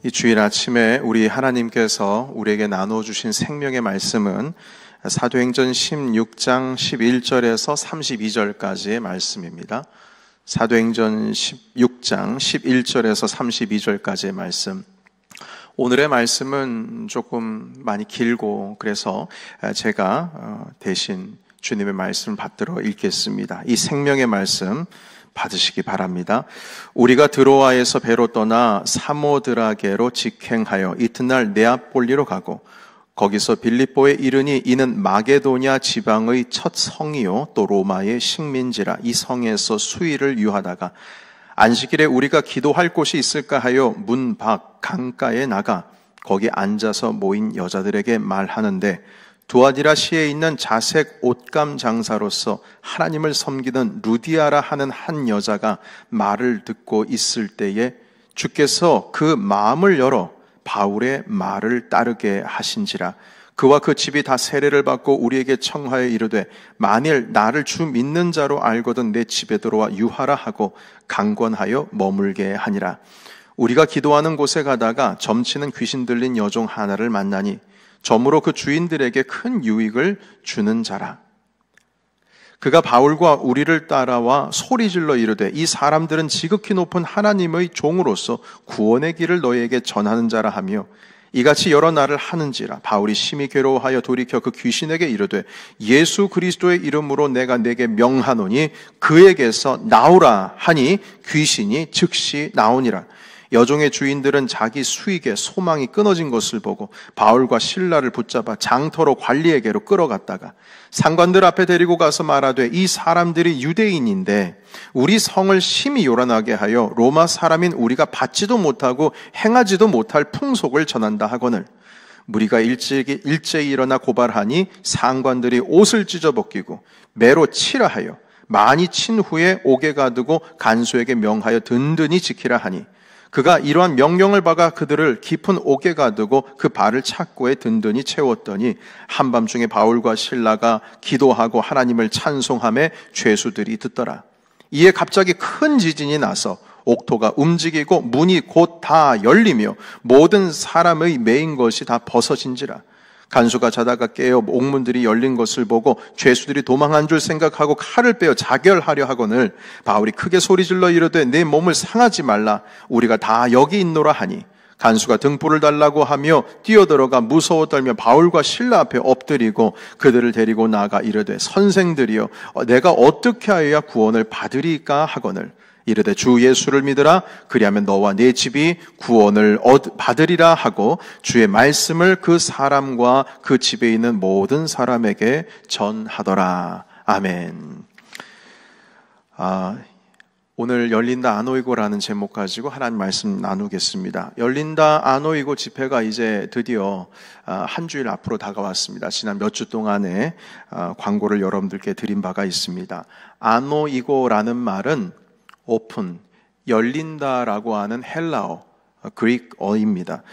이 주일 아침에 우리 하나님께서 우리에게 나눠주신 생명의 말씀은 사도행전 16장 11절에서 32절까지의 말씀입니다. 사도행전 16장 11절에서 32절까지의 말씀. 오늘의 말씀은 조금 많이 길고 그래서 제가 대신 주님의 말씀을 받들어 읽겠습니다. 이 생명의 말씀 받으시기 바랍니다. 우리가 드로아에서 배로 떠나 사모드라게로 직행하여 이튿날 네아폴리로 가고 거기서 빌립보에 이르니 이는 마게도냐 지방의 첫 성이요 또 로마의 식민지라. 이 성에서 수일을 유하다가 안식일에 우리가 기도할 곳이 있을까 하여 문 밖 강가에 나가 거기 앉아서 모인 여자들에게 말하는데 두아디라시에 있는 자색 옷감 장사로서 하나님을 섬기는 루디아라 하는 한 여자가 말을 듣고 있을 때에 주께서 그 마음을 열어 바울의 말을 따르게 하신지라. 그와 그 집이 다 세례를 받고 우리에게 청하여 이르되 만일 나를 주 믿는 자로 알거든 내 집에 들어와 유하라 하고 강권하여 머물게 하니라. 우리가 기도하는 곳에 가다가 점치는 귀신 들린 여종 하나를 만나니 점으로 그 주인들에게 큰 유익을 주는 자라. 그가 바울과 우리를 따라와 소리질러 이르되 이 사람들은 지극히 높은 하나님의 종으로서 구원의 길을 너희에게 전하는 자라 하며 이같이 여러 날을 하는지라. 바울이 심히 괴로워하여 돌이켜 그 귀신에게 이르되 예수 그리스도의 이름으로 내가 내게 명하노니 그에게서 나오라 하니 귀신이 즉시 나오니라. 여종의 주인들은 자기 수익에 소망이 끊어진 것을 보고 바울과 실라를 붙잡아 장터로 관리에게로 끌어갔다가 상관들 앞에 데리고 가서 말하되 이 사람들이 유대인인데 우리 성을 심히 요란하게 하여 로마 사람인 우리가 받지도 못하고 행하지도 못할 풍속을 전한다 하거늘 무리가 일제히 일어나 고발하니 상관들이 옷을 찢어벗기고 매로 치라 하여 많이 친 후에 옥에 가두고 간수에게 명하여 든든히 지키라 하니 그가 이러한 명령을 받아 그들을 깊은 옥에 가두고 그 발을 착고에 든든히 채웠더니 한밤중에 바울과 실라가 기도하고 하나님을 찬송하며 죄수들이 듣더라. 이에 갑자기 큰 지진이 나서 옥토가 움직이고 문이 곧 다 열리며 모든 사람의 매인 것이 다 벗어진지라. 간수가 자다가 깨어 옥문들이 열린 것을 보고 죄수들이 도망한 줄 생각하고 칼을 빼어 자결하려 하거늘 바울이 크게 소리질러 이르되 내 몸을 상하지 말라. 우리가 다 여기 있노라 하니 간수가 등불을 달라고 하며 뛰어들어가 무서워 떨며 바울과 실라 앞에 엎드리고 그들을 데리고 나가 이르되 선생들이여 내가 어떻게 하여야 구원을 받으리까 하거늘 이르되 주 예수를 믿으라. 그리하면 너와 네 집이 구원을 받으리라 하고 주의 말씀을 그 사람과 그 집에 있는 모든 사람에게 전하더라. 아멘. 오늘 열린다 아노이고라는 제목 가지고 하나님 말씀 나누겠습니다. 열린다 아노이고 집회가 이제 드디어 한 주일 앞으로 다가왔습니다. 지난 몇 주 동안에 광고를 여러분들께 드린 바가 있습니다. 아노이고라는 말은 오픈, 열린다라고 하는 헬라어, 그릭어입니다.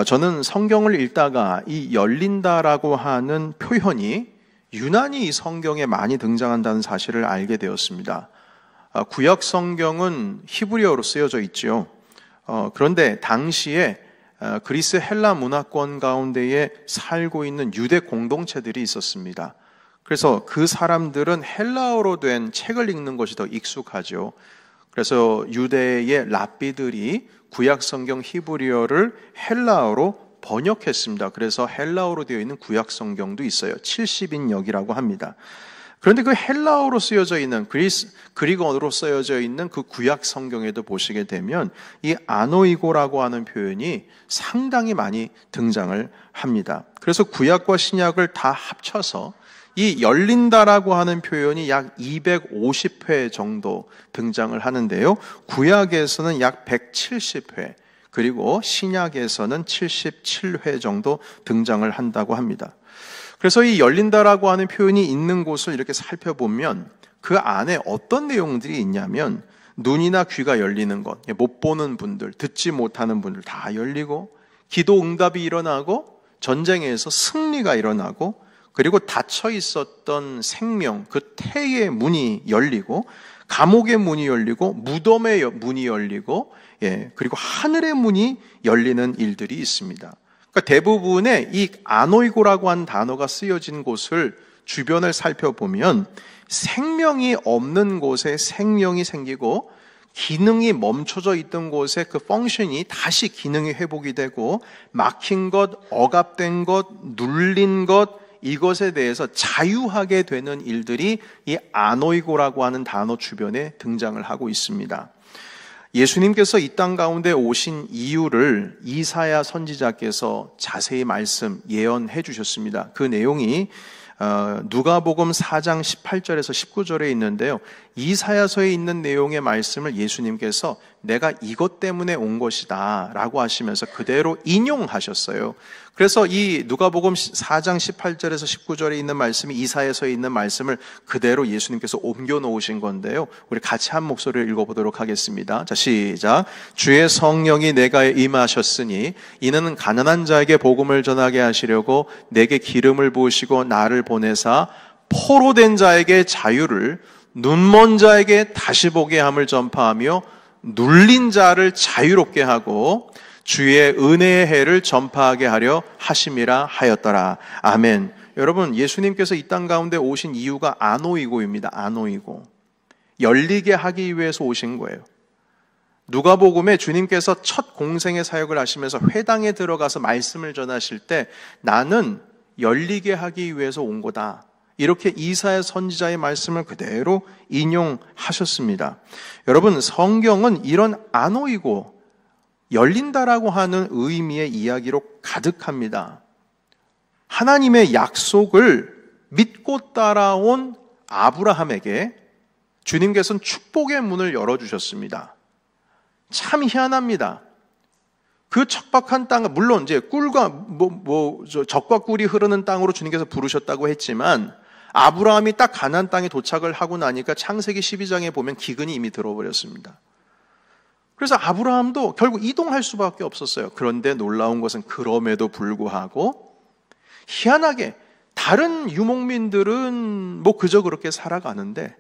저는 성경을 읽다가 이 열린다라고 하는 표현이 유난히 이 성경에 많이 등장한다는 사실을 알게 되었습니다. 구약 성경은 히브리어로 쓰여져 있죠. 그런데 당시에 그리스 헬라 문화권 가운데에 살고 있는 유대 공동체들이 있었습니다. 그래서 그 사람들은 헬라어로 된 책을 읽는 것이 더 익숙하죠. 그래서 유대의 랍비들이 구약 성경 히브리어를 헬라어로 번역했습니다. 그래서 헬라어로 되어 있는 구약 성경도 있어요. 70인역이라고 합니다. 그런데 그 헬라어로 쓰여져 있는 그리스어로 쓰여져 있는 그 구약 성경에도 보시게 되면 이 아노이고라고 하는 표현이 상당히 많이 등장을 합니다. 그래서 구약과 신약을 다 합쳐서 이 열린다라고 하는 표현이 약 250회 정도 등장을 하는데요. 구약에서는 약 170회, 그리고 신약에서는 77회 정도 등장을 한다고 합니다. 그래서 이 열린다라고 하는 표현이 있는 곳을 이렇게 살펴보면 그 안에 어떤 내용들이 있냐면 눈이나 귀가 열리는 것, 못 보는 분들, 듣지 못하는 분들 다 열리고 기도 응답이 일어나고 전쟁에서 승리가 일어나고 그리고 닫혀 있었던 생명, 그 태의 문이 열리고, 감옥의 문이 열리고, 무덤의 문이 열리고, 그리고 하늘의 문이 열리는 일들이 있습니다. 그러니까 대부분의 이 아노이고라고 한 단어가 쓰여진 곳을 주변을 살펴보면 생명이 없는 곳에 생명이 생기고, 기능이 멈춰져 있던 곳에 그 펑션이 다시 기능이 회복이 되고, 막힌 것, 억압된 것, 눌린 것, 이것에 대해서 자유하게 되는 일들이 이 아노이고라고 하는 단어 주변에 등장을 하고 있습니다. 예수님께서 이 땅 가운데 오신 이유를 이사야 선지자께서 자세히 예언해 주셨습니다. 그 내용이 누가복음 4장 18절에서 19절에 있는데요. 이사야서에 있는 내용의 말씀을 예수님께서 내가 이것 때문에 온 것이다 라고 하시면서 그대로 인용하셨어요. 그래서 이 누가복음 4장 18절에서 19절에 있는 말씀이 이사야서에 있는 말씀을 그대로 예수님께서 옮겨 놓으신 건데요. 우리 같이 한 목소리를 읽어보도록 하겠습니다. 자, 시작. 주의 성령이 내게 임하셨으니 이는 가난한 자에게 복음을 전하게 하시려고 내게 기름을 부으시고 나를 보내사 포로된 자에게 자유를, 눈먼 자에게 다시 보게 함을 전파하며 눌린 자를 자유롭게 하고 주의 은혜의 해를 전파하게 하려 하심이라 하였더라. 아멘. 여러분, 예수님께서 이 땅 가운데 오신 이유가 아노이고입니다. 아노이고. 열리게 하기 위해서 오신 거예요. 누가복음에 주님께서 첫 공생의 사역을 하시면서 회당에 들어가서 말씀을 전하실 때 나는 열리게 하기 위해서 온 거다. 이렇게 이사야 선지자의 말씀을 그대로 인용하셨습니다. 여러분, 성경은 이런 아노이고, 열린다라고 하는 의미의 이야기로 가득합니다. 하나님의 약속을 믿고 따라온 아브라함에게 주님께서는 축복의 문을 열어주셨습니다. 참 희한합니다. 그 척박한 땅, 물론 이제 꿀과 적과 꿀이 흐르는 땅으로 주님께서 부르셨다고 했지만 아브라함이 딱 가나안 땅에 도착을 하고 나니까 창세기 12장에 보면 기근이 이미 들어버렸습니다. 그래서 아브라함도 결국 이동할 수밖에 없었어요. 그런데 놀라운 것은 그럼에도 불구하고 희한하게 다른 유목민들은 그저 그렇게 살아가는데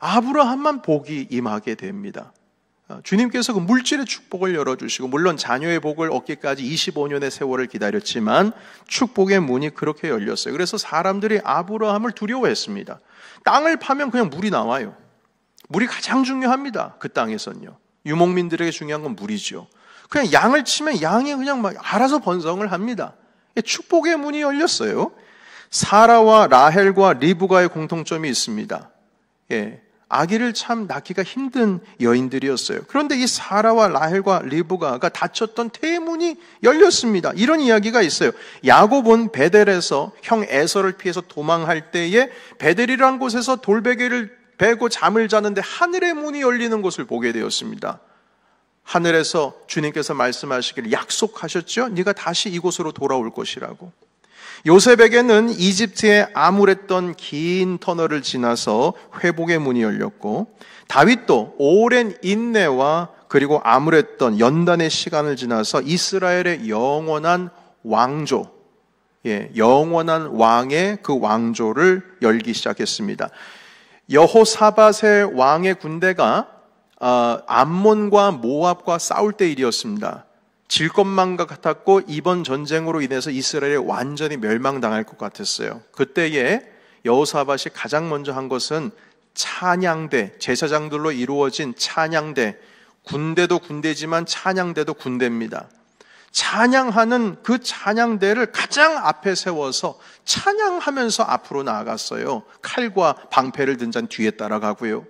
아브라함만 복이 임하게 됩니다. 주님께서 그 물질의 축복을 열어주시고, 물론 자녀의 복을 얻기까지 25년의 세월을 기다렸지만 축복의 문이 그렇게 열렸어요. 그래서 사람들이 아브라함을 두려워했습니다. 땅을 파면 그냥 물이 나와요. 물이 가장 중요합니다. 그 땅에선요. 유목민들에게 중요한 건 물이죠. 그냥 양을 치면 양이 그냥 막 알아서 번성을 합니다. 축복의 문이 열렸어요. 사라와 라헬과 리브가의 공통점이 있습니다. 아기를 참 낳기가 힘든 여인들이었어요. 그런데 이 사라와 라헬과 리브가가 닫혔던 태의 문이 열렸습니다. 이런 이야기가 있어요. 야곱은 베델에서 형 에서를 피해서 도망할 때에 베델이라는 곳에서 돌베개를 베고 잠을 자는데 하늘의 문이 열리는 것을 보게 되었습니다. 하늘에서 주님께서 말씀하시기를 약속하셨죠? 네가 다시 이곳으로 돌아올 것이라고. 요셉에게는 이집트에 암울했던 긴 터널을 지나서 회복의 문이 열렸고, 다윗도 오랜 인내와 그리고 암울했던 연단의 시간을 지나서 이스라엘의 영원한 왕조, 영원한 왕의 그 왕조를 열기 시작했습니다. 여호사밧의 왕의 군대가 암몬과 모압과 싸울 때 일이었습니다. 질 것만 같았고 이번 전쟁으로 인해서 이스라엘이 완전히 멸망당할 것 같았어요. 그때에 여호사밧이 가장 먼저 한 것은 찬양대, 제사장들로 이루어진 찬양대, 군대도 군대지만 찬양대도 군대입니다. 찬양하는 그 찬양대를 가장 앞에 세워서 찬양하면서 앞으로 나아갔어요. 칼과 방패를 든 자는 뒤에 따라가고요.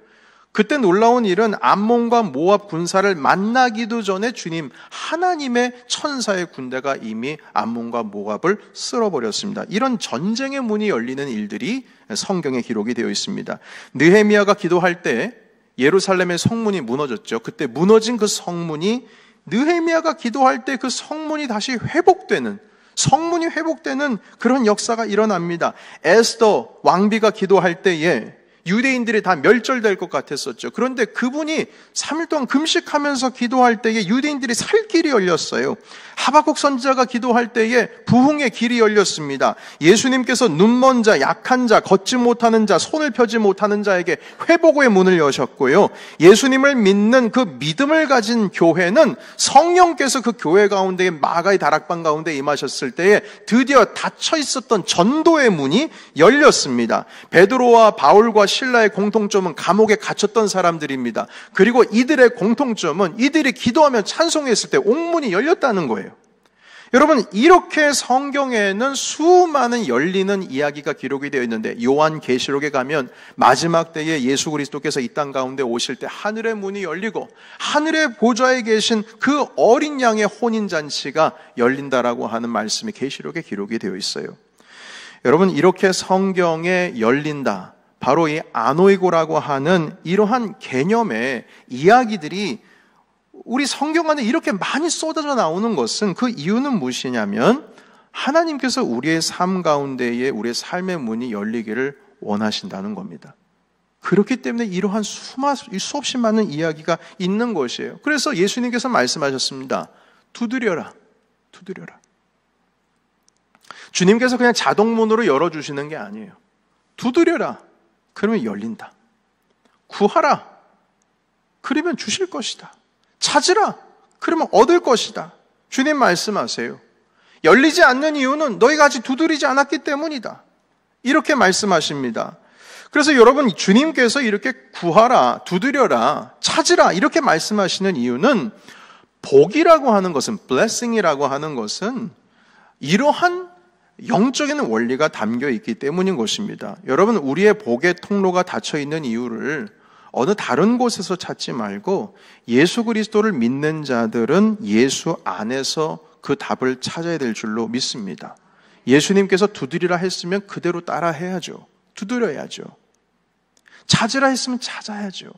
그때 놀라운 일은 암몬과 모압 군사를 만나기도 전에 주님 하나님의 천사의 군대가 이미 암몬과 모압을 쓸어버렸습니다. 이런 전쟁의 문이 열리는 일들이 성경에 기록이 되어 있습니다. 느헤미야가 기도할 때 예루살렘의 성문이 무너졌죠. 그때 무너진 그 성문이 느헤미야가 기도할 때 그 성문이 다시 회복되는, 성문이 회복되는 그런 역사가 일어납니다. 에스더 왕비가 기도할 때에 유대인들이 다 멸절될 것 같았었죠. 그런데 그분이 3일 동안 금식하면서 기도할 때에 유대인들이 살 길이 열렸어요. 하박국 선지자가 기도할 때에 부흥의 길이 열렸습니다. 예수님께서 눈먼 자, 약한 자, 걷지 못하는 자, 손을 펴지 못하는 자에게 회복의 문을 여셨고요. 예수님을 믿는 그 믿음을 가진 교회는 성령께서 그 교회 가운데 마가의 다락방 가운데 임하셨을 때에 드디어 닫혀 있었던 전도의 문이 열렸습니다. 베드로와 바울과 신라의 공통점은 감옥에 갇혔던 사람들입니다. 그리고 이들의 공통점은 이들이 기도하며 찬송했을 때 옥문이 열렸다는 거예요. 여러분, 이렇게 성경에는 수많은 열리는 이야기가 기록이 되어 있는데 요한계시록에 가면 마지막 때에 예수 그리스도께서 이 땅 가운데 오실 때 하늘의 문이 열리고 하늘의 보좌에 계신 그 어린 양의 혼인잔치가 열린다라고 하는 말씀이 계시록에 기록이 되어 있어요. 여러분, 이렇게 성경에 열린다, 바로 이 아노이고라고 하는 이러한 개념의 이야기들이 우리 성경 안에 이렇게 많이 쏟아져 나오는 것은 그 이유는 무엇이냐면 하나님께서 우리의 삶 가운데에 우리의 삶의 문이 열리기를 원하신다는 겁니다. 그렇기 때문에 이러한 수없이 많은 이야기가 있는 것이에요. 그래서 예수님께서 말씀하셨습니다. 두드려라, 두드려라. 주님께서 그냥 자동문으로 열어주시는 게 아니에요. 두드려라, 그러면 열린다. 구하라, 그러면 주실 것이다. 찾으라, 그러면 얻을 것이다. 주님 말씀하세요. 열리지 않는 이유는 너희가 아직 두드리지 않았기 때문이다. 이렇게 말씀하십니다. 그래서 여러분, 주님께서 이렇게 구하라, 두드려라, 찾으라 이렇게 말씀하시는 이유는 복이라고 하는 것은, blessing이라고 하는 것은 이러한 영적인 원리가 담겨 있기 때문인 것입니다. 여러분, 우리의 복의 통로가 닫혀 있는 이유를 어느 다른 곳에서 찾지 말고 예수 그리스도를 믿는 자들은 예수 안에서 그 답을 찾아야 될 줄로 믿습니다. 예수님께서 두드리라 했으면 그대로 따라 해야죠. 두드려야죠. 찾으라 했으면 찾아야죠.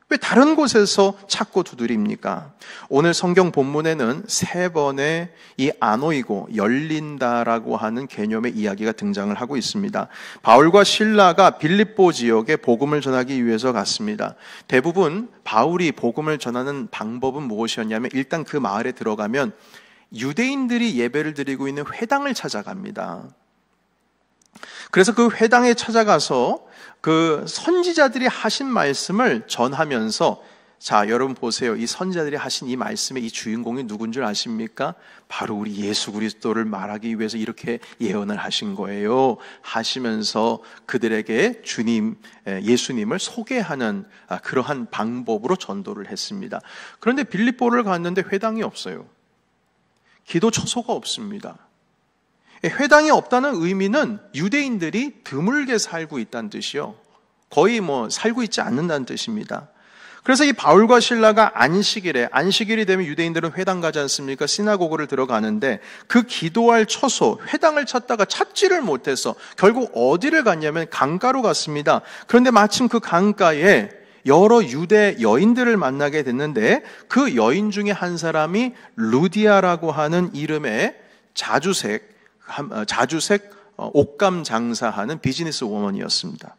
왜 다른 곳에서 찾고 두드립니까? 오늘 성경 본문에는 3번의 이 아노이고, 열린다라고 하는 개념의 이야기가 등장을 하고 있습니다. 바울과 실라가 빌립보 지역에 복음을 전하기 위해서 갔습니다. 대부분 바울이 복음을 전하는 방법은 무엇이었냐면 일단 그 마을에 들어가면 유대인들이 예배를 드리고 있는 회당을 찾아갑니다. 그래서 그 회당에 찾아가서 그 선지자들이 하신 말씀을 전하면서, 자, 여러분 보세요. 이 선지자들이 하신 이 말씀의 이 주인공이 누군 줄 아십니까? 바로 우리 예수 그리스도를 말하기 위해서 이렇게 예언을 하신 거예요. 하시면서 그들에게 예수님을 소개하는 그러한 방법으로 전도를 했습니다. 그런데 빌립보를 갔는데 회당이 없어요. 기도 처소가 없습니다. 회당이 없다는 의미는 유대인들이 드물게 살고 있다는 뜻이요. 거의 살고 있지 않는다는 뜻입니다. 그래서 이 바울과 실라가 안식일이 되면 유대인들은 회당 가지 않습니까? 시나고그를 들어가는데 그 기도할 처소, 회당을 찾다가 찾지를 못해서 결국 어디를 갔냐면 강가로 갔습니다. 그런데 마침 그 강가에 여러 유대 여인들을 만나게 됐는데 그 여인 중에 한 사람이 루디아라고 하는 이름의 자주색 옷감 장사하는 비즈니스 워먼이었습니다.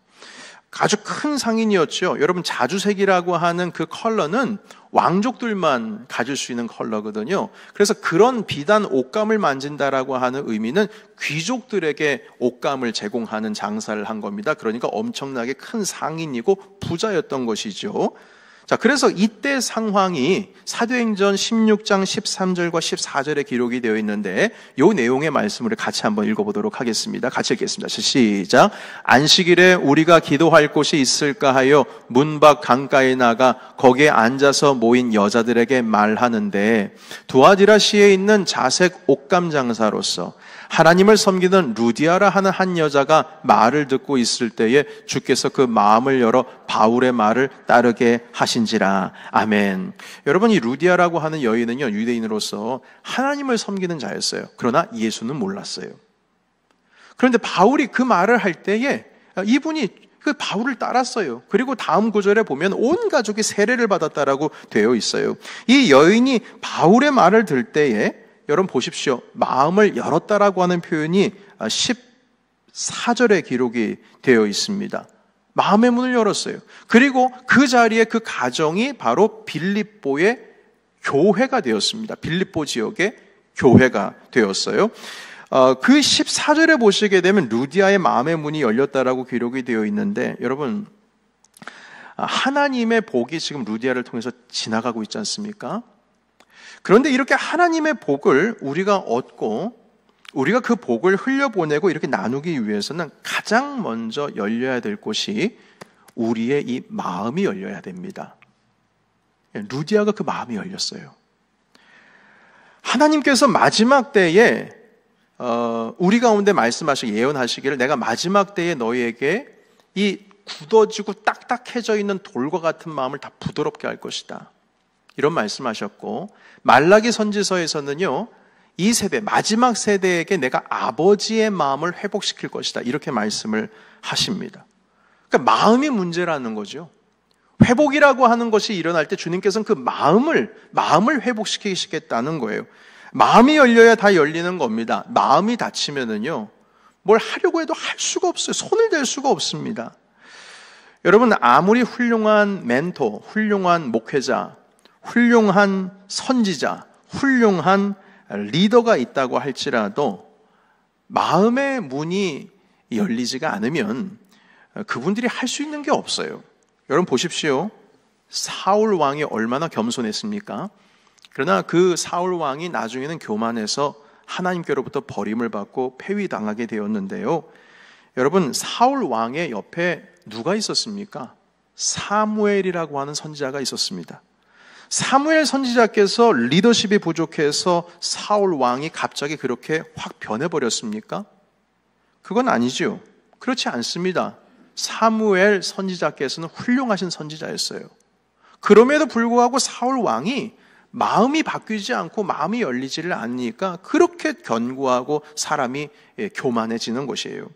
아주 큰 상인이었죠. 여러분, 자주색이라고 하는 그 컬러는 왕족들만 가질 수 있는 컬러거든요. 그래서 그런 비단 옷감을 만진다라고 하는 의미는 귀족들에게 옷감을 제공하는 장사를 한 겁니다. 그러니까 엄청나게 큰 상인이고 부자였던 것이죠. 자, 그래서 이때 상황이 사도행전 16장 13절과 14절에 기록이 되어 있는데 이 내용의 말씀을 같이 한번 읽어보도록 하겠습니다. 같이 읽겠습니다. 시작. 안식일에 우리가 기도할 곳이 있을까 하여 문 밖 강가에 나가 거기에 앉아서 모인 여자들에게 말하는데, 두아디라시에 있는 자색 옷감 장사로서 하나님을 섬기는 루디아라 하는 한 여자가 말을 듣고 있을 때에 주께서 그 마음을 열어 바울의 말을 따르게 하신지라. 아멘. 여러분, 이 루디아라고 하는 여인은요, 유대인으로서 하나님을 섬기는 자였어요. 그러나 예수는 몰랐어요. 그런데 바울이 그 말을 할 때에 이분이 그 바울을 따랐어요. 그리고 다음 구절에 보면 온 가족이 세례를 받았다라고 되어 있어요. 이 여인이 바울의 말을 들 때에 여러분 보십시오. 마음을 열었다라고 하는 표현이 14절에 기록이 되어 있습니다. 마음의 문을 열었어요. 그리고 그 자리에 그 가정이 바로 빌립보의 교회가 되었습니다. 빌립보 지역의 교회가 되었어요. 그 14절에 보시게 되면 루디아의 마음의 문이 열렸다라고 기록이 되어 있는데, 여러분, 하나님의 복이 지금 루디아를 통해서 지나가고 있지 않습니까? 그런데 이렇게 하나님의 복을 우리가 얻고 우리가 그 복을 흘려보내고 이렇게 나누기 위해서는 가장 먼저 열려야 될 곳이 우리의 이 마음이 열려야 됩니다. 루디아가 그 마음이 열렸어요. 하나님께서 마지막 때에 우리 가운데 말씀하시고 예언하시기를 내가 마지막 때에 너희에게 이 굳어지고 딱딱해져 있는 돌과 같은 마음을 다 부드럽게 할 것이다. 이런 말씀하셨고, 말라기 선지서에서는요, 이 세대, 마지막 세대에게 내가 아버지의 마음을 회복시킬 것이다. 이렇게 말씀을 하십니다. 그러니까 마음이 문제라는 거죠. 회복이라고 하는 것이 일어날 때 주님께서는 그 마음을 회복시키시겠다는 거예요. 마음이 열려야 다 열리는 겁니다. 마음이 닫히면은요, 뭘 하려고 해도 할 수가 없어요. 손을 댈 수가 없습니다. 여러분, 아무리 훌륭한 멘토, 훌륭한 목회자, 훌륭한 선지자, 훌륭한 리더가 있다고 할지라도 마음의 문이 열리지가 않으면 그분들이 할 수 있는 게 없어요. 여러분 보십시오. 사울 왕이 얼마나 겸손했습니까? 그러나 그 사울 왕이 나중에는 교만해서 하나님께로부터 버림을 받고 폐위당하게 되었는데요. 여러분, 사울 왕의 옆에 누가 있었습니까? 사무엘이라고 하는 선지자가 있었습니다. 사무엘 선지자께서 리더십이 부족해서 사울 왕이 갑자기 그렇게 확 변해버렸습니까? 그건 아니죠. 그렇지 않습니다. 사무엘 선지자께서는 훌륭하신 선지자였어요. 그럼에도 불구하고 사울 왕이 마음이 바뀌지 않고 마음이 열리지를 않으니까 그렇게 견고하고 사람이 교만해지는 것이에요.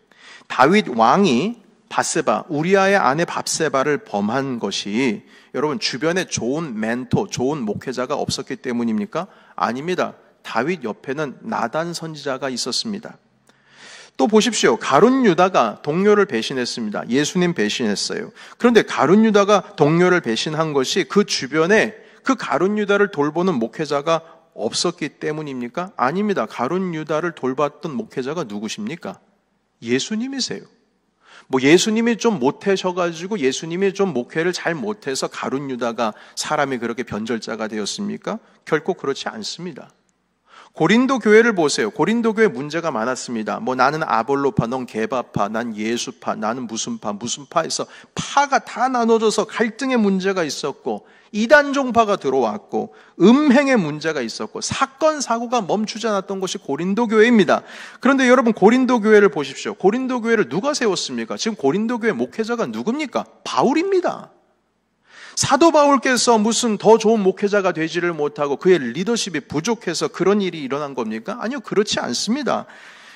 다윗 왕이 밧세바, 우리아의 아내 밧세바를 범한 것이 여러분 주변에 좋은 멘토, 좋은 목회자가 없었기 때문입니까? 아닙니다. 다윗 옆에는 나단 선지자가 있었습니다. 또 보십시오. 가룟 유다가 동료를 배신했습니다. 예수님 배신했어요. 그런데 가룟 유다가 동료를 배신한 것이 그 주변에 그 가룟 유다를 돌보는 목회자가 없었기 때문입니까? 아닙니다. 가룟 유다를 돌봤던 목회자가 누구십니까? 예수님이세요. 예수님이 좀 못하셔가지고 예수님이 좀 목회를 잘 못해서 가룟 유다가 사람이 그렇게 변절자가 되었습니까? 결코 그렇지 않습니다. 고린도 교회를 보세요. 고린도 교회 문제가 많았습니다. 나는 아볼로파, 넌 게바파, 난 예수파, 나는 무슨 파에서 파가 다 나눠져서 갈등의 문제가 있었고, 이단 종파가 들어왔고, 음행의 문제가 있었고, 사건 사고가 멈추지 않았던 것이 고린도 교회입니다. 그런데 여러분 고린도 교회를 보십시오. 고린도 교회를 누가 세웠습니까? 지금 고린도 교회 목회자가 누굽니까? 바울입니다. 사도 바울께서 무슨 더 좋은 목회자가 되지를 못하고 그의 리더십이 부족해서 그런 일이 일어난 겁니까? 아니요, 그렇지 않습니다.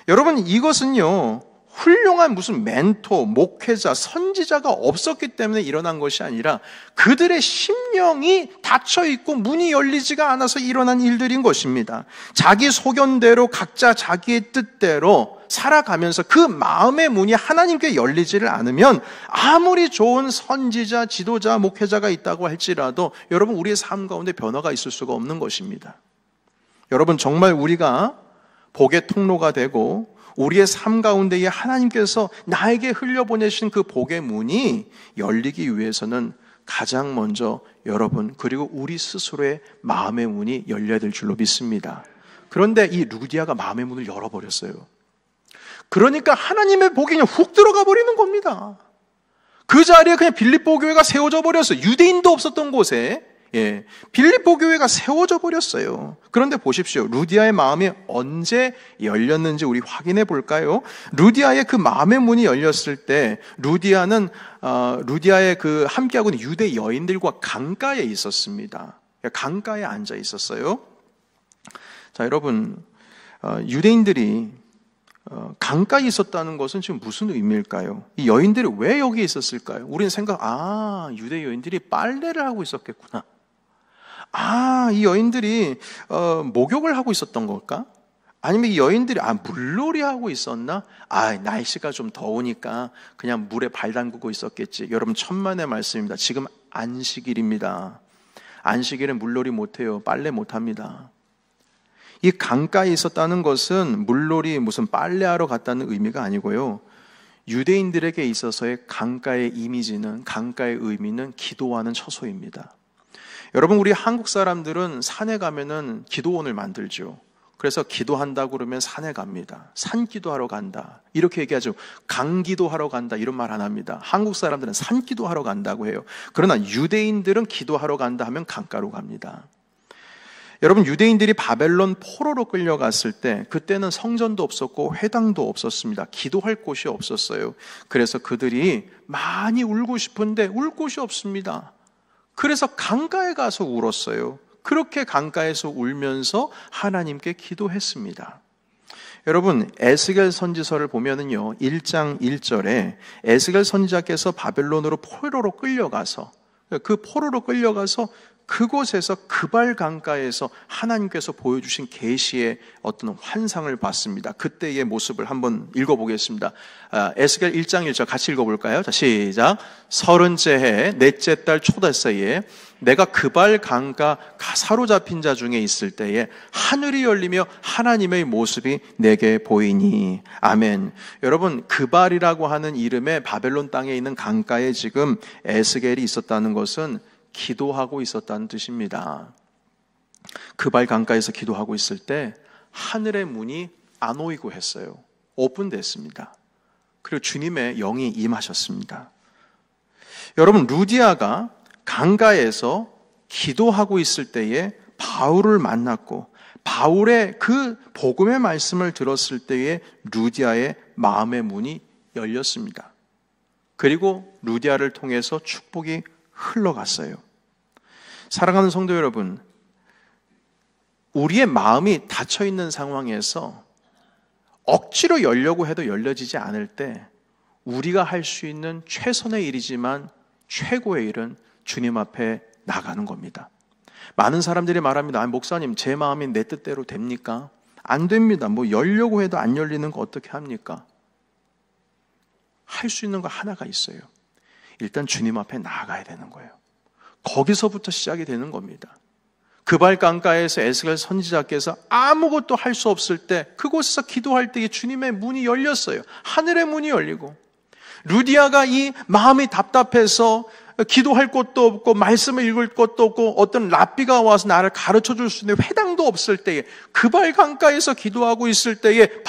여러분, 이것은요, 훌륭한 무슨 멘토, 목회자, 선지자가 없었기 때문에 일어난 것이 아니라 그들의 심령이 닫혀있고 문이 열리지가 않아서 일어난 일들인 것입니다. 자기 소견대로 각자 자기의 뜻대로 살아가면서 그 마음의 문이 하나님께 열리지를 않으면 아무리 좋은 선지자, 지도자, 목회자가 있다고 할지라도 여러분 우리의 삶 가운데 변화가 있을 수가 없는 것입니다. 여러분 정말 우리가 복의 통로가 되고 우리의 삶 가운데에 하나님께서 나에게 흘려보내신 그 복의 문이 열리기 위해서는 가장 먼저 여러분 그리고 우리 스스로의 마음의 문이 열려야 될 줄로 믿습니다. 그런데 이 루디아가 마음의 문을 열어버렸어요. 그러니까 하나님의 복이 그냥 훅 들어가 버리는 겁니다. 그 자리에 그냥 빌립보 교회가 세워져 버렸어요. 유대인도 없었던 곳에 빌립보 교회가 세워져 버렸어요. 그런데 보십시오. 루디아의 마음이 언제 열렸는지 우리 확인해 볼까요? 루디아의 그 마음의 문이 열렸을 때 루디아는 루디아의 그 함께하고 있는 유대 여인들과 강가에 있었습니다. 강가에 앉아 있었어요. 자, 여러분 유대인들이 강가에 있었다는 것은 지금 무슨 의미일까요? 이 여인들이 왜 여기에 있었을까요? 우리는 유대 여인들이 빨래를 하고 있었겠구나. 이 여인들이 목욕을 하고 있었던 걸까? 아니면 이 여인들이 물놀이 하고 있었나? 날씨가 좀 더우니까 그냥 물에 발 담그고 있었겠지. 여러분, 천만의 말씀입니다. 지금 안식일입니다. 안식일은 물놀이 못해요. 빨래 못합니다. 이 강가에 있었다는 것은 물놀이 무슨 빨래하러 갔다는 의미가 아니고요, 유대인들에게 있어서의 강가의 이미지는, 강가의 의미는 기도하는 처소입니다. 여러분, 우리 한국 사람들은 산에 가면은 기도원을 만들죠. 그래서 기도한다고 그러면 산에 갑니다. 산 기도하러 간다, 이렇게 얘기하죠. 강 기도하러 간다, 이런 말 안 합니다. 한국 사람들은 산 기도하러 간다고 해요. 그러나 유대인들은 기도하러 간다 하면 강가로 갑니다. 여러분, 유대인들이 바벨론 포로로 끌려갔을 때 그때는 성전도 없었고 회당도 없었습니다. 기도할 곳이 없었어요. 그래서 그들이 많이 울고 싶은데 울 곳이 없습니다. 그래서 강가에 가서 울었어요. 그렇게 강가에서 울면서 하나님께 기도했습니다. 여러분, 에스겔 선지서를 보면은요, 1장 1절에 에스겔 선지자께서 바벨론으로 포로로 끌려가서, 그곳에서 그발 강가에서 하나님께서 보여주신 계시의 어떤 환상을 봤습니다. 그때의 모습을 한번 읽어보겠습니다. 에스겔 1장 1절 같이 읽어볼까요? 자, 시작. 30째 해 넷째 달 초대새에 내가 그발 강가 사로잡힌 자 중에 있을 때에 하늘이 열리며 하나님의 모습이 내게 보이니. 아멘. 여러분, 그발이라고 하는 이름의 바벨론 땅에 있는 강가에 지금 에스겔이 있었다는 것은 기도하고 있었다는 뜻입니다. 그발 강가에서 기도하고 있을 때 하늘의 문이 아노이고 했어요. 오픈됐습니다. 그리고 주님의 영이 임하셨습니다. 여러분, 루디아가 강가에서 기도하고 있을 때에 바울을 만났고, 바울의 그 복음의 말씀을 들었을 때에 루디아의 마음의 문이 열렸습니다. 그리고 루디아를 통해서 축복이 흘러갔어요. 사랑하는 성도 여러분, 우리의 마음이 닫혀있는 상황에서 억지로 열려고 해도 열려지지 않을 때 우리가 할 수 있는 최선의 일이지만 최고의 일은 주님 앞에 나가는 겁니다. 많은 사람들이 말합니다. 목사님, 제 마음이 내 뜻대로 됩니까? 안 됩니다. 열려고 해도 안 열리는 거 어떻게 합니까? 할 수 있는 거 하나가 있어요. 일단 주님 앞에 나아가야 되는 거예요. 거기서부터 시작이 되는 겁니다. 그발 강가에서 에스겔 선지자께서 아무것도 할 수 없을 때 그곳에서 기도할 때에 주님의 문이 열렸어요. 하늘의 문이 열리고, 루디아가 이 마음이 답답해서 기도할 곳도 없고 말씀을 읽을 곳도 없고 어떤 랍비가 와서 나를 가르쳐 줄 수 있는 회당도 없을 때에 그발 강가에서 기도하고 있을 때에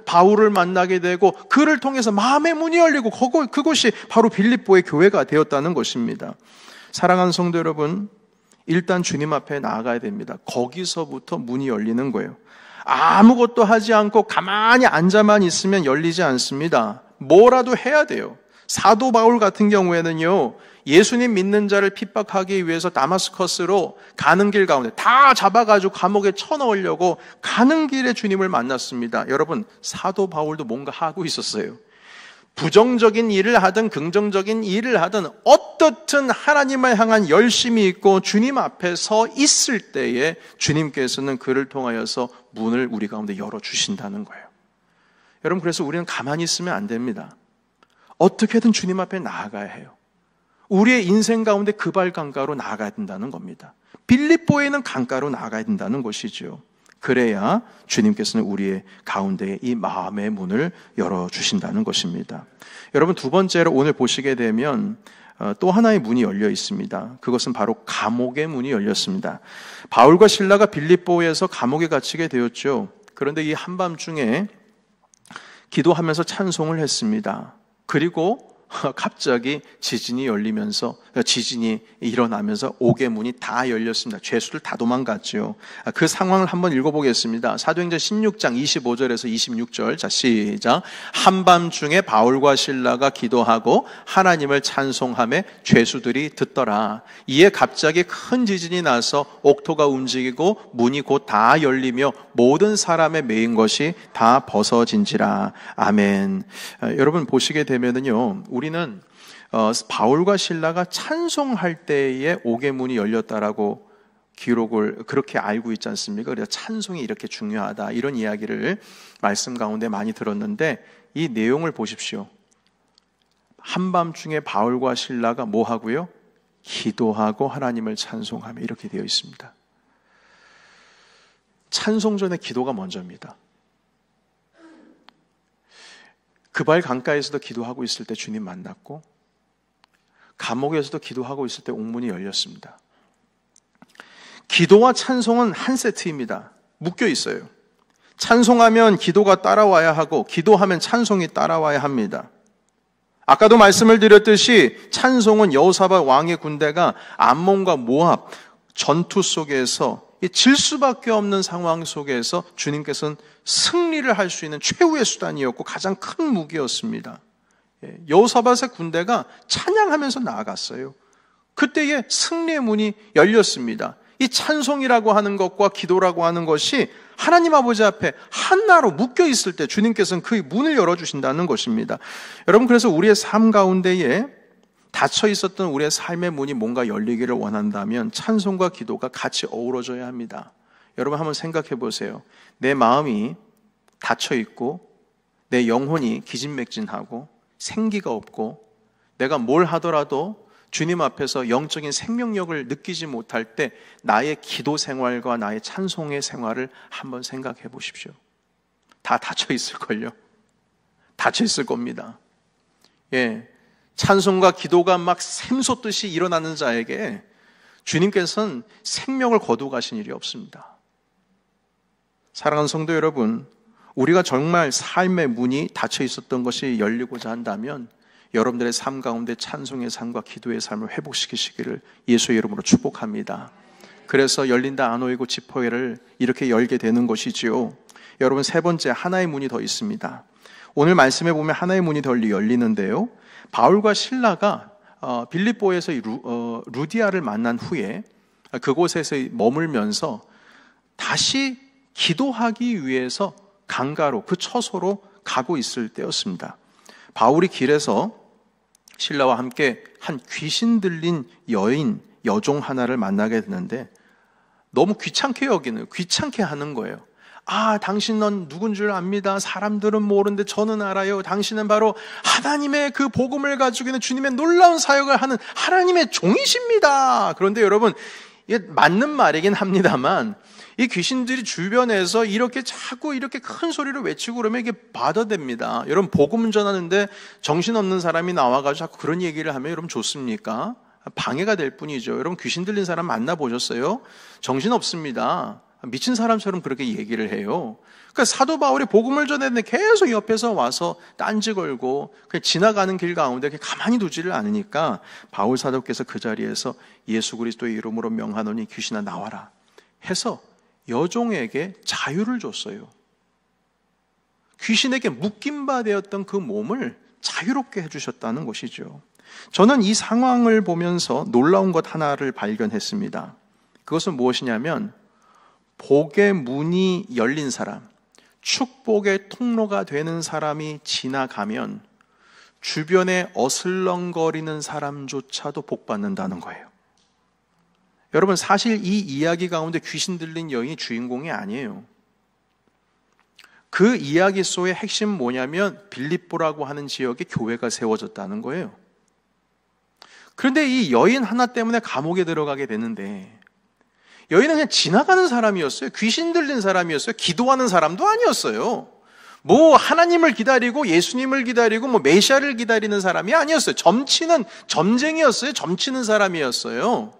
바울을 만나게 되고, 그를 통해서 마음의 문이 열리고 그곳이 바로 빌립보의 교회가 되었다는 것입니다. 사랑하는 성도 여러분, 일단 주님 앞에 나아가야 됩니다. 거기서부터 문이 열리는 거예요. 아무것도 하지 않고 가만히 앉아만 있으면 열리지 않습니다. 뭐라도 해야 돼요. 사도 바울 같은 경우에는요, 예수님 믿는 자를 핍박하기 위해서 다마스커스로 가는 길 가운데 다 잡아가지고 감옥에 쳐넣으려고 가는 길에 주님을 만났습니다. 여러분, 사도 바울도 뭔가 하고 있었어요. 부정적인 일을 하든 긍정적인 일을 하든 어떻든 하나님을 향한 열심이 있고 주님 앞에 서 있을 때에 주님께서는 그를 통하여서 문을 우리 가운데 열어주신다는 거예요. 여러분, 그래서 우리는 가만히 있으면 안 됩니다. 어떻게든 주님 앞에 나아가야 해요. 우리의 인생 가운데 그발 강가로 나아가야 된다는 겁니다. 빌립보에는 강가로 나아가야 된다는 것이죠. 그래야 주님께서는 우리의 가운데 이 마음의 문을 열어주신다는 것입니다. 여러분, 두 번째로 오늘 보시게 되면 또 하나의 문이 열려 있습니다. 그것은 바로 감옥의 문이 열렸습니다. 바울과 실라가 빌립보에서 감옥에 갇히게 되었죠. 그런데 이 한밤중에 기도하면서 찬송을 했습니다. 그리고 갑자기 지진이 일어나면서 옥의 문이 다 열렸습니다. 죄수들 다 도망갔죠. 그 상황을 한번 읽어보겠습니다. 사도행전 16장 25절에서 26절. 자, 시작. 한밤중에 바울과 실라가 기도하고 하나님을 찬송하며 죄수들이 듣더라. 이에 갑자기 큰 지진이 나서 옥토가 움직이고 문이 곧 다 열리며 모든 사람의 매인 것이 다 벗어진지라. 아멘. 여러분, 보시게 되면은요, 우리는 바울과 실라가 찬송할 때에 옥의 문이 열렸다라고 기록을 그렇게 알고 있지 않습니까? 그래서 찬송이 이렇게 중요하다, 이런 이야기를 말씀 가운데 많이 들었는데, 이 내용을 보십시오. 한밤중에 바울과 실라가 뭐 하고요? 기도하고 하나님을 찬송하며, 이렇게 되어 있습니다. 찬송 전에 기도가 먼저입니다. 그발 강가에서도 기도하고 있을 때 주님 만났고, 감옥에서도 기도하고 있을 때 옥문이 열렸습니다. 기도와 찬송은 한 세트입니다. 묶여 있어요. 찬송하면 기도가 따라와야 하고, 기도하면 찬송이 따라와야 합니다. 아까도 말씀을 드렸듯이 찬송은 여호사밧 왕의 군대가 암몬과 모압 전투 속에서 질 수밖에 없는 상황 속에서 주님께서는 승리를 할 수 있는 최후의 수단이었고 가장 큰 무기였습니다. 여호사밧의 군대가 찬양하면서 나아갔어요. 그때에 승리의 문이 열렸습니다. 이 찬송이라고 하는 것과 기도라고 하는 것이 하나님 아버지 앞에 하나로 묶여 있을 때 주님께서는 그 문을 열어주신다는 것입니다. 여러분, 그래서 우리의 삶 가운데에 닫혀 있었던 우리의 삶의 문이 뭔가 열리기를 원한다면 찬송과 기도가 같이 어우러져야 합니다. 여러분, 한번 생각해 보세요. 내 마음이 닫혀 있고 내 영혼이 기진맥진하고 생기가 없고 내가 뭘 하더라도 주님 앞에서 영적인 생명력을 느끼지 못할 때 나의 기도 생활과 나의 찬송의 생활을 한번 생각해 보십시오. 다 닫혀 있을걸요. 닫혀 있을 겁니다. 찬송과 기도가 막 샘솟듯이 일어나는 자에게 주님께서는 생명을 거두어 가신 일이 없습니다. 사랑하는 성도 여러분, 우리가 정말 삶의 문이 닫혀 있었던 것이 열리고자 한다면 여러분들의 삶 가운데 찬송의 삶과 기도의 삶을 회복시키시기를 예수의 이름으로 축복합니다. 그래서 열린다 안오이고 지퍼회를 이렇게 열게 되는 것이지요. 여러분, 세 번째, 하나의 문이 더 있습니다. 오늘 말씀에 보면 하나의 문이 더 열리는데요, 바울과 실라가 빌립보에서 루디아를 만난 후에 그곳에서 머물면서 다시 기도하기 위해서 강가로, 그 처소로 가고 있을 때였습니다. 바울이 길에서 실라와 함께 한 귀신 들린 여종 하나를 만나게 되는데 너무 귀찮게 하는 거예요. 당신은 누군 줄 압니다. 사람들은 모르는데 저는 알아요. 당신은 바로 하나님의 그 복음을 가지고 있는 주님의 놀라운 사역을 하는 하나님의 종이십니다. 그런데 여러분, 이게 맞는 말이긴 합니다만 이 귀신들이 주변에서 이렇게 자꾸 이렇게 큰 소리로 외치고 그러면 이게 바더됩니다. 여러분, 복음 전하는데 정신없는 사람이 나와가지고 자꾸 그런 얘기를 하면 여러분 좋습니까? 방해가 될 뿐이죠. 여러분, 귀신 들린 사람 만나보셨어요? 정신없습니다. 미친 사람처럼 그렇게 얘기를 해요. 그러니까 사도 바울이 복음을 전했는데 계속 옆에서 와서 딴지 걸고 그냥 지나가는 길 가운데 가만히 두지를 않으니까 바울 사도께서 그 자리에서 예수 그리스도의 이름으로 명하노니 귀신아 나와라 해서 여종에게 자유를 줬어요. 귀신에게 묶임바 되었던 그 몸을 자유롭게 해주셨다는 것이죠. 저는 이 상황을 보면서 놀라운 것 하나를 발견했습니다. 그것은 무엇이냐면 복의 문이 열린 사람, 축복의 통로가 되는 사람이 지나가면 주변에 어슬렁거리는 사람조차도 복받는다는 거예요. 여러분, 사실 이 이야기 가운데 귀신 들린 여인이 주인공이 아니에요. 그 이야기 속의 핵심 뭐냐면 빌립보라고 하는 지역에 교회가 세워졌다는 거예요. 그런데 이 여인 하나 때문에 감옥에 들어가게 되는데 여인은 그냥 지나가는 사람이었어요. 귀신 들린 사람이었어요. 기도하는 사람도 아니었어요. 하나님을 기다리고 예수님을 기다리고 메시아를 기다리는 사람이 아니었어요. 점쟁이였어요. 점치는 사람이었어요.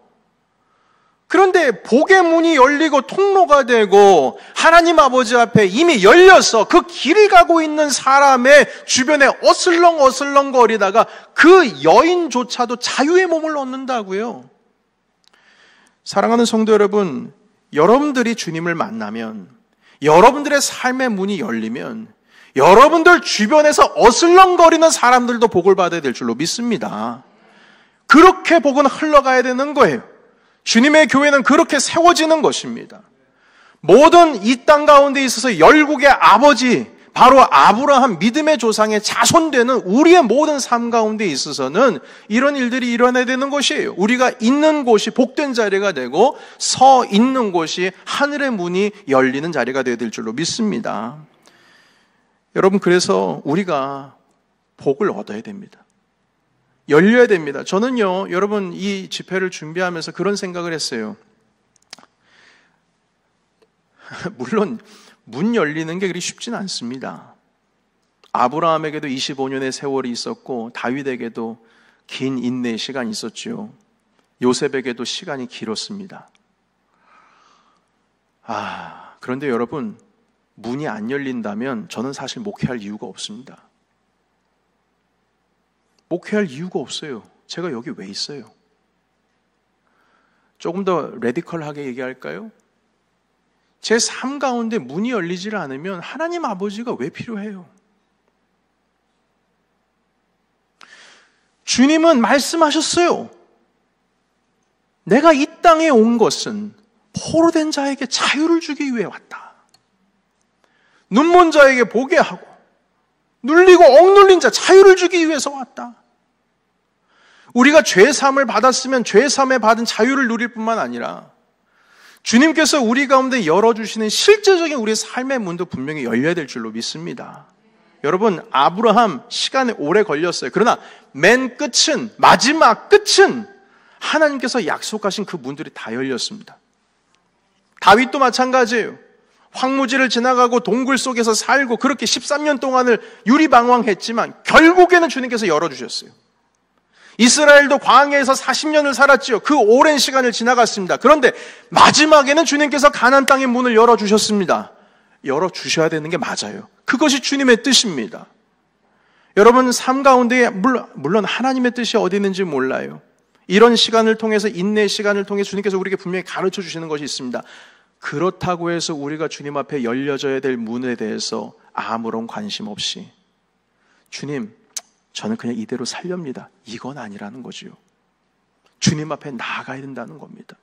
그런데 복의 문이 열리고 통로가 되고 하나님 아버지 앞에 이미 열려서 그 길을 가고 있는 사람의 주변에 어슬렁거리다가 그 여인조차도 자유의 몸을 얻는다고요. 사랑하는 성도 여러분, 여러분들이 주님을 만나면, 여러분들의 삶의 문이 열리면 여러분들 주변에서 어슬렁거리는 사람들도 복을 받아야 될 줄로 믿습니다. 그렇게 복은 흘러가야 되는 거예요. 주님의 교회는 그렇게 세워지는 것입니다. 모든 이 땅 가운데 있어서 열국의 아버지 바로 아브라함 믿음의 조상의 자손되는 우리의 모든 삶 가운데 있어서는 이런 일들이 일어나야 되는 것이에요. 우리가 있는 곳이 복된 자리가 되고 서 있는 곳이 하늘의 문이 열리는 자리가 되어야 될 줄로 믿습니다. 여러분, 그래서 우리가 복을 얻어야 됩니다. 열려야 됩니다. 저는요, 여러분, 이 집회를 준비하면서 그런 생각을 했어요. 물론 문 열리는 게 그리 쉽진 않습니다. 아브라함에게도 25년의 세월이 있었고 다윗에게도 긴 인내의 시간이 있었죠. 요셉에게도 시간이 길었습니다. 그런데 여러분, 문이 안 열린다면 저는 사실 목회할 이유가 없습니다. 목회할 이유가 없어요. 제가 여기 왜 있어요? 조금 더 레디컬하게 얘기할까요? 제 삶 가운데 문이 열리질 않으면 하나님 아버지가 왜 필요해요? 주님은 말씀하셨어요. 내가 이 땅에 온 것은 포로된 자에게 자유를 주기 위해 왔다. 눈먼 자에게 보게 하고 눌리고 억눌린 자 자유를 주기 위해서 왔다. 우리가 죄사함을 받았으면 죄사함에 받은 자유를 누릴 뿐만 아니라 주님께서 우리 가운데 열어주시는 실제적인 우리의 삶의 문도 분명히 열려야 될 줄로 믿습니다. 여러분, 아브라함 시간이 오래 걸렸어요. 그러나 맨 끝은, 마지막 끝은 하나님께서 약속하신 그 문들이 다 열렸습니다. 다윗도 마찬가지예요. 황무지를 지나가고 동굴 속에서 살고 그렇게 13년 동안을 유리방황했지만 결국에는 주님께서 열어주셨어요. 이스라엘도 광야에서 40년을 살았지요. 그 오랜 시간을 지나갔습니다. 그런데 마지막에는 주님께서 가나안 땅의 문을 열어주셨습니다. 열어주셔야 되는 게 맞아요. 그것이 주님의 뜻입니다. 여러분, 삶 가운데 물론 하나님의 뜻이 어디 있는지 몰라요. 이런 시간을 통해서, 인내의 시간을 통해서 주님께서 우리에게 분명히 가르쳐 주시는 것이 있습니다. 그렇다고 해서 우리가 주님 앞에 열려져야 될 문에 대해서 아무런 관심 없이 주님, 저는 그냥 이대로 살렵니다. 이건 아니라는 거지요. 주님 앞에 나아가야 된다는 겁니다.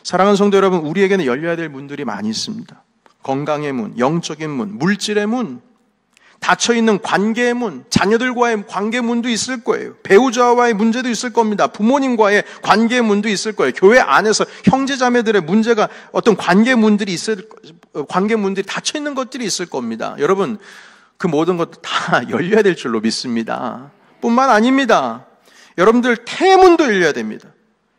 사랑하는 성도 여러분, 우리에게는 열려야 될 문들이 많이 있습니다. 건강의 문, 영적인 문, 물질의 문, 닫혀있는 관계의 문, 자녀들과의 관계 문도 있을 거예요. 배우자와의 문제도 있을 겁니다. 부모님과의 관계 문도 있을 거예요. 교회 안에서 형제자매들의 문제가 어떤 관계 문들이 닫혀있는 것들이 있을 겁니다. 여러분, 그 모든 것도 다 열려야 될 줄로 믿습니다. 뿐만 아닙니다. 여러분들 태문도 열려야 됩니다.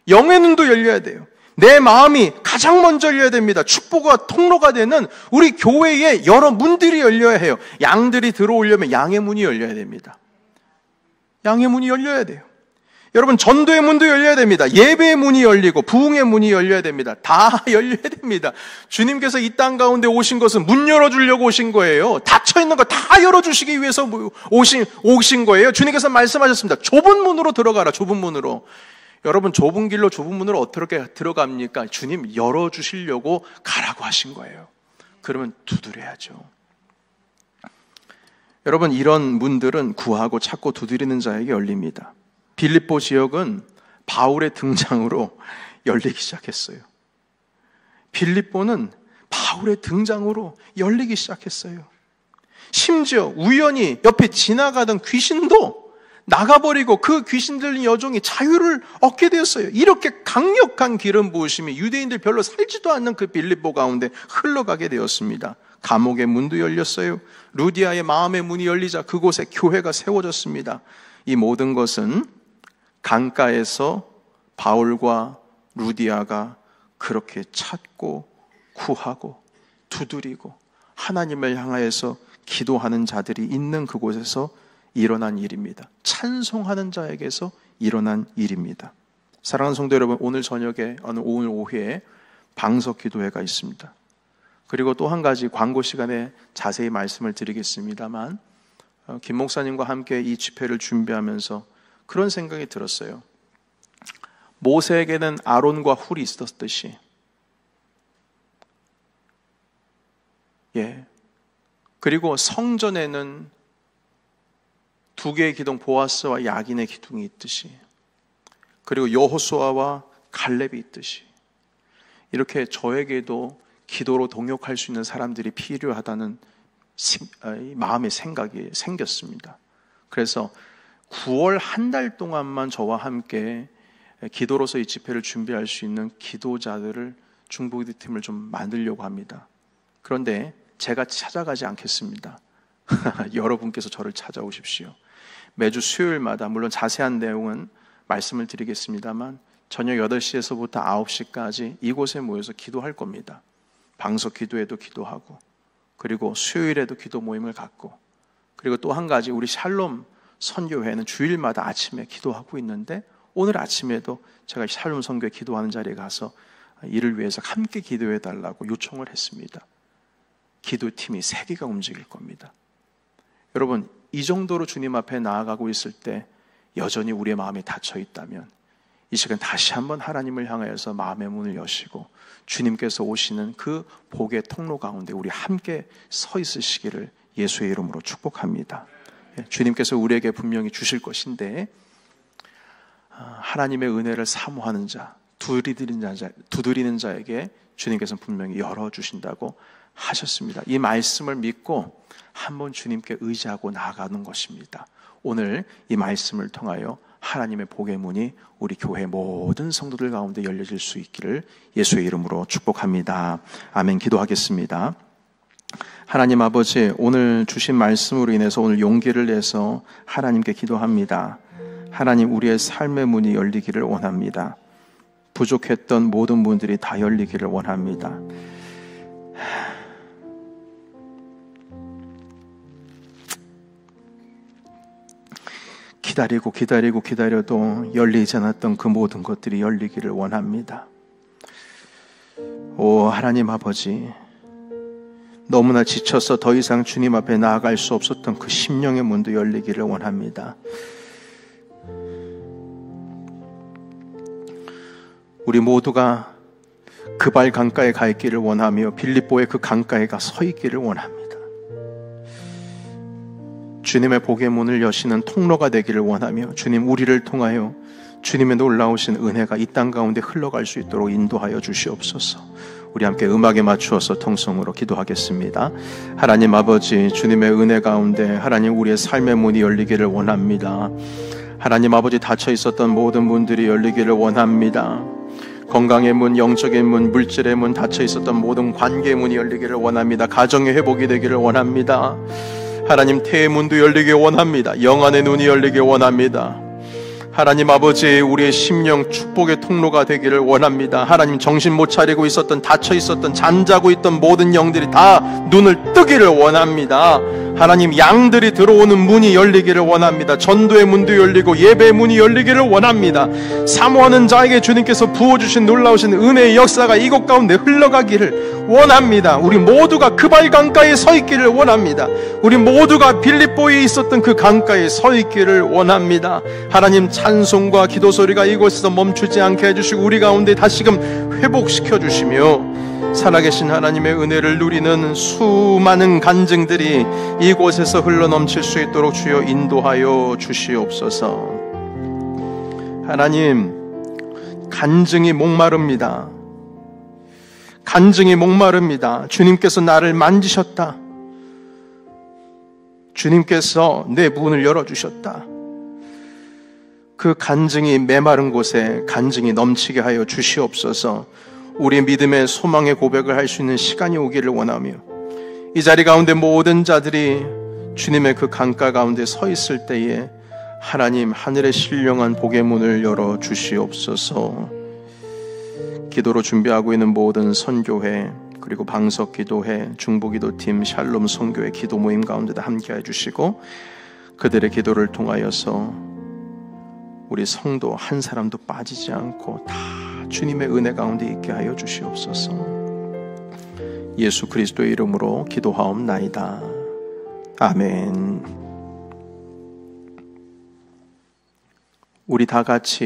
영의 눈도 열려야 돼요. 내 마음이 가장 먼저 열려야 됩니다. 축복과 통로가 되는 우리 교회에 여러 문들이 열려야 해요. 양들이 들어오려면 양의 문이 열려야 됩니다. 양의 문이 열려야 돼요. 여러분, 전도의 문도 열려야 됩니다. 예배의 문이 열리고 부흥의 문이 열려야 됩니다. 다 열려야 됩니다. 주님께서 이 땅 가운데 오신 것은 문 열어주려고 오신 거예요. 닫혀있는 거 다 열어주시기 위해서 오신 거예요. 주님께서 말씀하셨습니다. 좁은 문으로 들어가라. 좁은 문으로. 여러분, 좁은 길로 좁은 문으로 어떻게 들어갑니까? 주님 열어주시려고 가라고 하신 거예요. 그러면 두드려야죠. 여러분, 이런 문들은 구하고 찾고 두드리는 자에게 열립니다. 빌립보 지역은 바울의 등장으로 열리기 시작했어요. 빌립보는 바울의 등장으로 열리기 시작했어요. 심지어 우연히 옆에 지나가던 귀신도 나가버리고 그 귀신 들린 여종이 자유를 얻게 되었어요. 이렇게 강력한 기름 부으심이 유대인들 별로 살지도 않는 그 빌립보 가운데 흘러가게 되었습니다. 감옥의 문도 열렸어요. 루디아의 마음의 문이 열리자 그곳에 교회가 세워졌습니다. 이 모든 것은 강가에서 바울과 루디아가 그렇게 찾고 구하고 두드리고 하나님을 향하여서 기도하는 자들이 있는 그곳에서 일어난 일입니다. 찬송하는 자에게서 일어난 일입니다. 사랑하는 성도 여러분, 오늘 저녁에, 오늘 오후에 방석 기도회가 있습니다. 그리고 또 한 가지 광고 시간에 자세히 말씀을 드리겠습니다만, 김 목사님과 함께 이 집회를 준비하면서 그런 생각이 들었어요. 모세에게는 아론과 훌이 있었듯이, 그리고 성전에는 두 개의 기둥, 보아스와 야긴의 기둥이 있듯이, 그리고 여호수아와 갈렙이 있듯이, 이렇게 저에게도 기도로 동역할 수 있는 사람들이 필요하다는 마음의 생각이 생겼습니다. 그래서 9월 한 달 동안만 저와 함께 기도로서 이 집회를 준비할 수 있는 기도자들을 중보기도팀을 좀 만들려고 합니다. 그런데 제가 찾아가지 않겠습니다. 여러분께서 저를 찾아오십시오. 매주 수요일마다, 물론 자세한 내용은 말씀을 드리겠습니다만, 저녁 8시에서부터 9시까지 이곳에 모여서 기도할 겁니다. 방석 기도회도 기도하고, 그리고 수요일에도 기도 모임을 갖고, 그리고 또 한 가지, 우리 샬롬 선교회는 주일마다 아침에 기도하고 있는데, 오늘 아침에도 제가 샬롬 선교회 기도하는 자리에 가서 이를 위해서 함께 기도해 달라고 요청을 했습니다. 기도팀이 3개가 움직일 겁니다. 여러분, 이 정도로 주님 앞에 나아가고 있을 때 여전히 우리의 마음이 닫혀 있다면 이 시간 다시 한번 하나님을 향하여서 마음의 문을 여시고 주님께서 오시는 그 복의 통로 가운데 우리 함께 서 있으시기를 예수의 이름으로 축복합니다. 주님께서 우리에게 분명히 주실 것인데, 하나님의 은혜를 사모하는 자, 두드리는 자에게 주님께서는 분명히 열어주신다고 하셨습니다. 이 말씀을 믿고 한번 주님께 의지하고 나아가는 것입니다. 오늘 이 말씀을 통하여 하나님의 복의 문이 우리 교회 모든 성도들 가운데 열려질 수 있기를 예수의 이름으로 축복합니다. 아멘. 기도하겠습니다. 하나님 아버지, 오늘 주신 말씀으로 인해서 오늘 용기를 내서 하나님께 기도합니다. 하나님, 우리의 삶의 문이 열리기를 원합니다. 부족했던 모든 문들이 다 열리기를 원합니다. 기다려도 열리지 않았던 그 모든 것들이 열리기를 원합니다. 오 하나님 아버지, 너무나 지쳐서 더 이상 주님 앞에 나아갈 수 없었던 그 심령의 문도 열리기를 원합니다. 우리 모두가 그발 강가에 가 있기를 원하며 빌립보의 그 강가에 가 서 있기를 원합니다. 주님의 복의 문을 여시는 통로가 되기를 원하며, 주님, 우리를 통하여 주님의 놀라우신 은혜가 이 땅 가운데 흘러갈 수 있도록 인도하여 주시옵소서. 우리 함께 음악에 맞추어서 통성으로 기도하겠습니다. 하나님 아버지, 주님의 은혜 가운데 하나님 우리의 삶의 문이 열리기를 원합니다. 하나님 아버지, 닫혀 있었던 모든 문들이 열리기를 원합니다. 건강의 문, 영적인 문, 물질의 문, 닫혀 있었던 모든 관계의 문이 열리기를 원합니다. 가정의 회복이 되기를 원합니다. 하나님, 태의 문도 열리기 원합니다. 영안의 눈이 열리기 원합니다. 하나님 아버지, 우리의 심령 축복의 통로가 되기를 원합니다. 하나님, 정신 못 차리고 있었던, 닫혀 있었던, 잠자고 있던 모든 영들이 다 눈을 뜨기를 원합니다. 하나님, 양들이 들어오는 문이 열리기를 원합니다. 전도의 문도 열리고 예배의 문이 열리기를 원합니다. 사모하는 자에게 주님께서 부어주신 놀라우신 은혜의 역사가 이곳 가운데 흘러가기를 원합니다. 우리 모두가 그발 강가에 서 있기를 원합니다. 우리 모두가 빌립보에 있었던 그 강가에 서 있기를 원합니다. 하나님, 찬송과 기도 소리가 이곳에서 멈추지 않게 해주시고 우리 가운데 다시금 회복시켜 주시며, 살아계신 하나님의 은혜를 누리는 수많은 간증들이 이곳에서 흘러넘칠 수 있도록 주여 인도하여 주시옵소서. 하나님, 간증이 목마릅니다. 간증이 목마릅니다. 주님께서 나를 만지셨다. 주님께서 내 문을 열어주셨다. 그 간증이 메마른 곳에 간증이 넘치게 하여 주시옵소서. 우리의 믿음의 소망의 고백을 할 수 있는 시간이 오기를 원하며, 이 자리 가운데 모든 자들이 주님의 그 강가 가운데 서 있을 때에 하나님, 하늘의 신령한 복의 문을 열어 주시옵소서. 기도로 준비하고 있는 모든 선교회, 그리고 방석 기도회, 중보기도팀, 샬롬 선교회 기도 모임 가운데다 함께해 주시고, 그들의 기도를 통하여서 우리 성도 한 사람도 빠지지 않고 다 주님의 은혜 가운데 있게 하여 주시옵소서. 예수 그리스도의 이름으로 기도하옵나이다. 아멘. 우리 다 같이